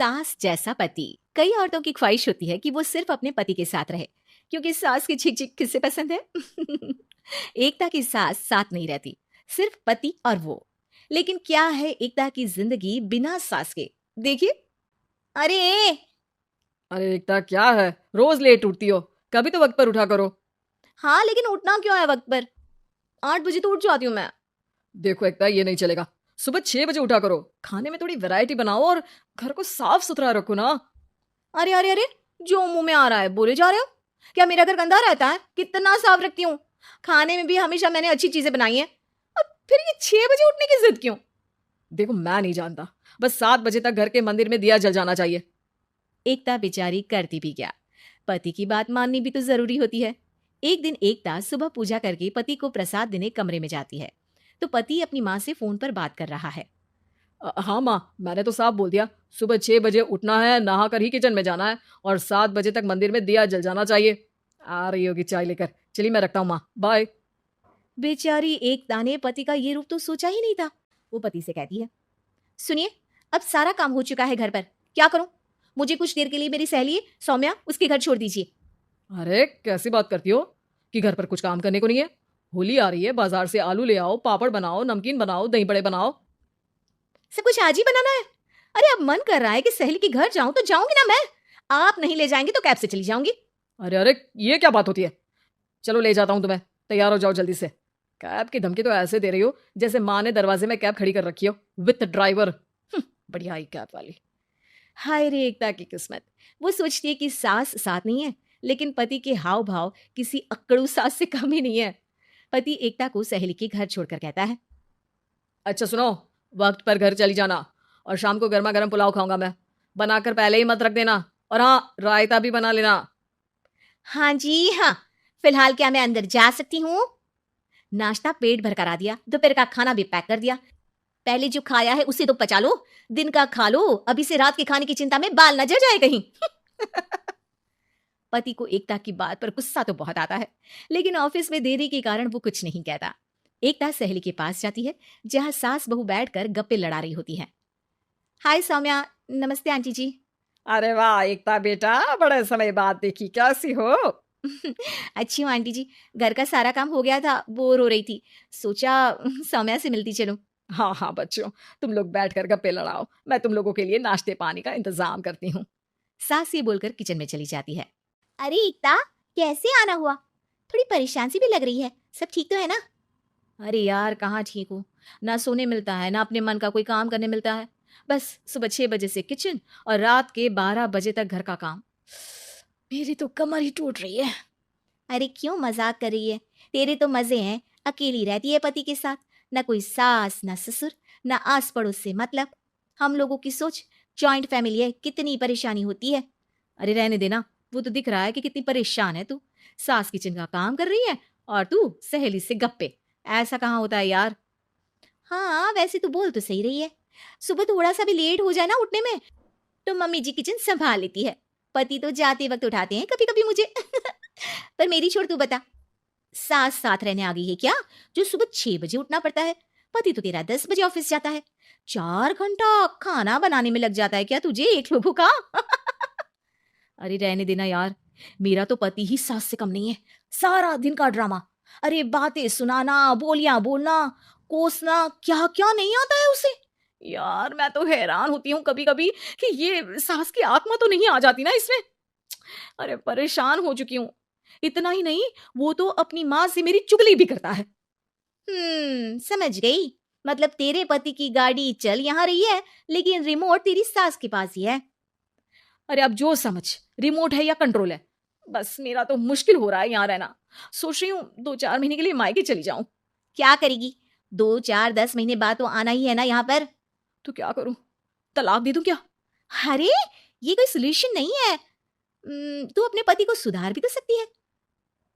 सास जैसा पति। कई औरतों की ख्वाहिश होती है कि वो सिर्फ अपने पति के साथ रहे, क्योंकि सास की चिक चिक किससे पसंद है। एकता की सास साथ नहीं रहती, सिर्फ पति और वो। लेकिन क्या है एकता की जिंदगी बिना सास के? देखिए। अरे अरे एकता, क्या है? रोज लेट उठती हो, कभी तो वक्त पर उठा करो। हाँ, लेकिन उठना क्यों है वक्त पर? 8 बजे तो उठ जाती हूँ मैं। देखो एकता, ये नहीं चलेगा। सुबह 6 बजे उठा करो। खाने में थोड़ी वैरायटी बनाओ और घर को साफ सुथरा रखो ना। अरे अरे अरे, जो मुंह में आ रहा है बोले जा रहे हो। क्या मेरा घर गंदा रहता है? कितना साफ रखती हूँ। खाने में भी हमेशा मैंने अच्छी चीजें बनाई हैं। और फिर ये 6 बजे उठने की जिद क्यों? देखो, मैं नहीं जानता, बस 7 बजे तक घर के मंदिर में दिया जल जाना चाहिए। एकता बेचारी करती भी क्या, पति की बात माननी भी तो जरूरी होती है। एक दिन एकता सुबह पूजा करके पति को प्रसाद देने कमरे में जाती है, तो पति अपनी माँ से फोन पर बात कर रहा है। हाँ माँ, मैंने तो साफ बोल दिया। सुबह 6 बजे उठना है, नहा कर ही किचन में जाना है और 7 बजे तक मंदिर में दिया जल जाना चाहिए। आ रही होगी चाय लेकर। चलिए मैं रखता हूँ माँ, बाय। बेचारी एकता ने पति का ये रूप तो सोचा ही नहीं था। वो पति से कहती है, सुनिए, अब सारा काम हो चुका है घर पर, क्या करूं? मुझे कुछ देर के लिए मेरी सहेली सौम्या उसके घर छोड़ दीजिए। अरे कैसी बात करती हो कि घर पर कुछ काम करने को नहीं है? होली आ रही है, बाजार से आलू ले आओ, पापड़ बनाओ, नमकीन बनाओ, दही बड़े बनाओ। सब कुछ आज ही बनाना है? अरे अब मन कर रहा है कि सहेली के घर जाऊं तो जाऊंगी ना मैं। आप नहीं ले जाएंगे तो कैब से चली जाऊंगी। अरे अरे, ये क्या बात होती है? चलो ले जाता हूँ तुम्हें, तैयार हो जाओ जल्दी से। कैब की धमकी तो ऐसे दे रही हो जैसे माँ ने दरवाजे में कैब खड़ी कर रखी हो विथ ड्राइवर। बढ़िया ही कैब वाली। हाय रे एकता की किस्मत। वो सोचती है कि सास साथ नहीं है, लेकिन पति के हाव भाव किसी अक्कड़ू सास से कम ही नहीं है। पति एकता को सहेली के घर छोड़कर कहता है, अच्छा सुनो, वक्त पर घर चली जाना और शाम को गर्मा गर्म पुलाव खाऊंगा मैं। बनाकर पहले ही मत रख देना। और हाँ, रायता भी बना लेना। हाँ जी हाँ, फिलहाल क्या मैं अंदर जा सकती हूँ? नाश्ता पेट भर करा दिया, दोपहर का खाना भी पैक कर दिया। पहले जो खाया है उसे तो पचा लो, दिन का खा लो, अभी से रात के खाने की चिंता में बाल न जल जाए कहीं। पति को एकता की बात पर गुस्सा तो बहुत आता है, लेकिन ऑफिस में देरी के कारण वो कुछ नहीं कहता। एकता सहेली के पास जाती है, जहां सास बहू बैठकर गप्पे लड़ा रही होती हैं। हाय सौम्या। नमस्ते आंटी जी। अरे वाह एकता बेटा, बड़े समय बाद देखी, कैसी हो? अच्छी हूँ आंटी जी। घर का सारा काम हो गया था, बोर हो रही थी, सोचा सौम्या से मिलती चलूं। हाँ हाँ बच्चों, तुम लोग बैठकर गप्पे लड़ाओ, मैं तुम लोगों के लिए नाश्ते पानी का इंतजाम करती हूँ। सास ये बोलकर किचन में चली जाती है। अरे एकता, कैसे आना हुआ? थोड़ी परेशान सी भी लग रही है, सब ठीक तो है ना? अरे यार, कहाँ ठीक हूँ। ना सोने मिलता है, ना अपने मन का कोई काम करने मिलता है। बस सुबह 6 बजे से किचन और रात के 12 बजे तक घर का काम। मेरी तो कमर ही टूट रही है। अरे क्यों मजाक कर रही है? तेरे तो मजे हैं, अकेली रहती है पति के साथ, ना कोई सास ना ससुर, ना आस पड़ोस से मतलब। हम लोगों की सोच, जॉइंट फैमिली है, कितनी परेशानी होती है। अरे रहने देना, वो तो दिख रहा है कि कितनी परेशान है तू। सास किचन का काम कर रही है और तू सहेली से गप्पे। ऐसा कहाँ होता है यार। हाँ वैसे तू बोल तो सही रही है। सुबह थोड़ा सा भी लेट हो जाए ना उठने में, तो मम्मी जी किचन संभाल लेती है। पति तो जाते वक्त उठाते हैं कभी कभी मुझे। पर मेरी छोड़, तू बता, सास साथ रहने आ गई है क्या, जो सुबह 6 बजे उठना पड़ता है? पति तो तेरा 10 बजे ऑफिस जाता है। 4 घंटा खाना बनाने में लग जाता है क्या तुझे एक लोगों का? अरे रहने देना यार, मेरा तो पति ही सास से कम नहीं है। सारा दिन का ड्रामा, अरे बातें सुनाना, बोलियां बोलना, कोसना, क्या क्या नहीं आता है उसे। यार मैं तो हैरान होती हूँ कभी कभी कि ये सास की आत्मा तो नहीं आ जाती ना इसमें। अरे परेशान हो चुकी हूँ। इतना ही नहीं, वो तो अपनी माँ से मेरी चुगली भी करता है। समझ गई। मतलब तेरे पति की गाड़ी चल यहाँ रही है, लेकिन रिमोट तेरी सास के पास ही है। अरे अब जो समझ, रिमोट है या कंट्रोल है। बस मेरा तो मुश्किल हो रहा है यहाँ रहना। सोच रही हूँ 2-4 महीने के लिए मायके चली जाऊं। क्या करेगी? 2-4-10 महीने बाद तो आना ही है ना यहाँ पर। तो क्या करूं, तलाक दे दूं क्या? अरे ये कोई सोल्यूशन नहीं है। तू अपने पति को सुधार भी तो सकती है।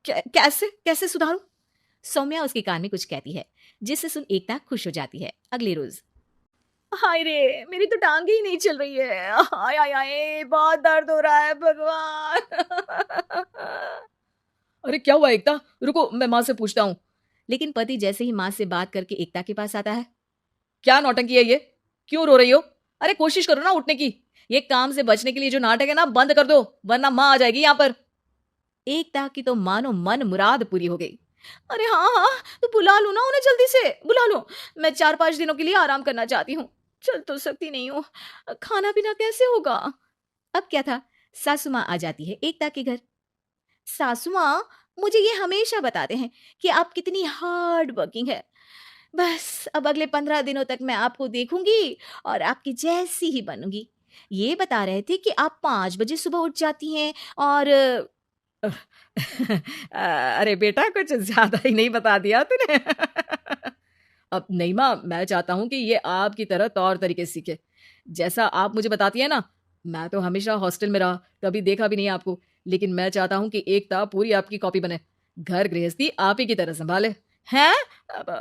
कैसे कैसे सुधारूं? सौम्या उसके कान में कुछ कहती है, जिससे सुन एकता खुश हो जाती है। अगले रोज, हाय रे, मेरी तो टांगे ही नहीं चल रही है। हाय हाय हाय, बहुत दर्द हो रहा है भगवान। अरे क्या हुआ एकता, रुको मैं माँ से पूछता हूँ। लेकिन पति जैसे ही माँ से बात करके एकता के पास आता है। क्या नौटंकी है ये? क्यों रो रही हो? अरे कोशिश करो ना उठने की। ये काम से बचने के लिए जो नाटक है ना बंद कर दो, वरना माँ आ जाएगी यहाँ पर। एकता की तो मानो मन मुराद पूरी हो गई। अरे हाँ हाँ, तो बुला लो ना उन्हें, जल्दी से बुला लो। मैं 4-5 दिनों के लिए आराम करना चाहती हूँ, चल तो सकती नहीं हूँ। खाना पीना कैसे होगा? अब क्या था, सासू माँ आ जाती है एकता के घर। सासू माँ, मुझे ये हमेशा बताते हैं कि आप कितनी हार्ड वर्किंग है। बस अब अगले 15 दिनों तक मैं आपको देखूंगी और आपकी जैसी ही बनूंगी। ये बता रहे थे कि आप 5 बजे सुबह उठ जाती हैं और अरे बेटा, कुछ ज्यादा ही नहीं बता दिया तूने। अब नहीं माँ, मैं चाहता हूँ कि ये आपकी तरह तौर तरीके सीखे, जैसा आप मुझे बताती है ना। मैं तो हमेशा हॉस्टल में रहा, कभी देखा भी नहीं आपको, लेकिन मैं चाहता हूँ कि एकता पूरी आपकी कॉपी बने, घर गृहस्थी आप ही की तरह संभाले। हैं?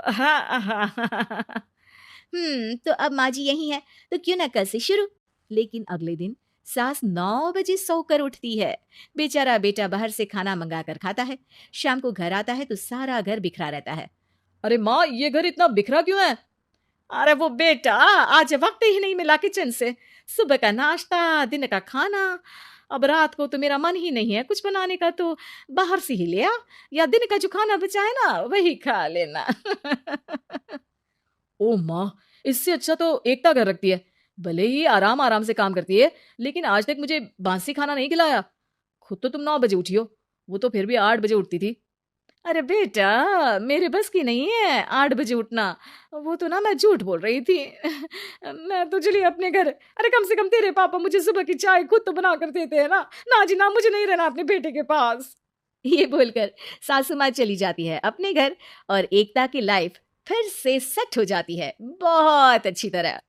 हाँ हाँ। तो अब माँ जी यही है, तो क्यों ना कल से शुरू। लेकिन अगले दिन सास 9 बजे सोकर उठती है। बेचारा बेटा बाहर से खाना मंगा कर खाता है। शाम को घर आता है तो सारा घर बिखरा रहता है। अरे माँ, ये घर इतना बिखरा क्यों है? अरे वो बेटा, आज वक्त ही नहीं मिला किचन से। सुबह का नाश्ता, दिन का खाना, अब रात को तो मेरा मन ही नहीं है कुछ बनाने का, तो बाहर से ही ले आ, या दिन का जो खाना बचा है ना वही खा लेना। ओ माँ, इससे अच्छा तो एकता घर रखती है। भले ही आराम आराम से काम करती है, लेकिन आज तक मुझे बासी खाना नहीं खिलाया। खुद तो तुम 9 बजे उठी हो, वो तो फिर भी 8 बजे उठती थी। अरे बेटा, मेरे बस की नहीं है 8 बजे उठना। वो तो ना मैं झूठ बोल रही थी। मैं तो चली अपने घर। अरे कम से कम तेरे पापा मुझे सुबह की चाय खुद तो बना कर देते हैं ना। ना जी ना, मुझे नहीं रहना अपने बेटे के पास। ये बोलकर सासू माँ चली जाती है अपने घर और एकता की लाइफ फिर से सेट हो जाती है बहुत अच्छी तरह।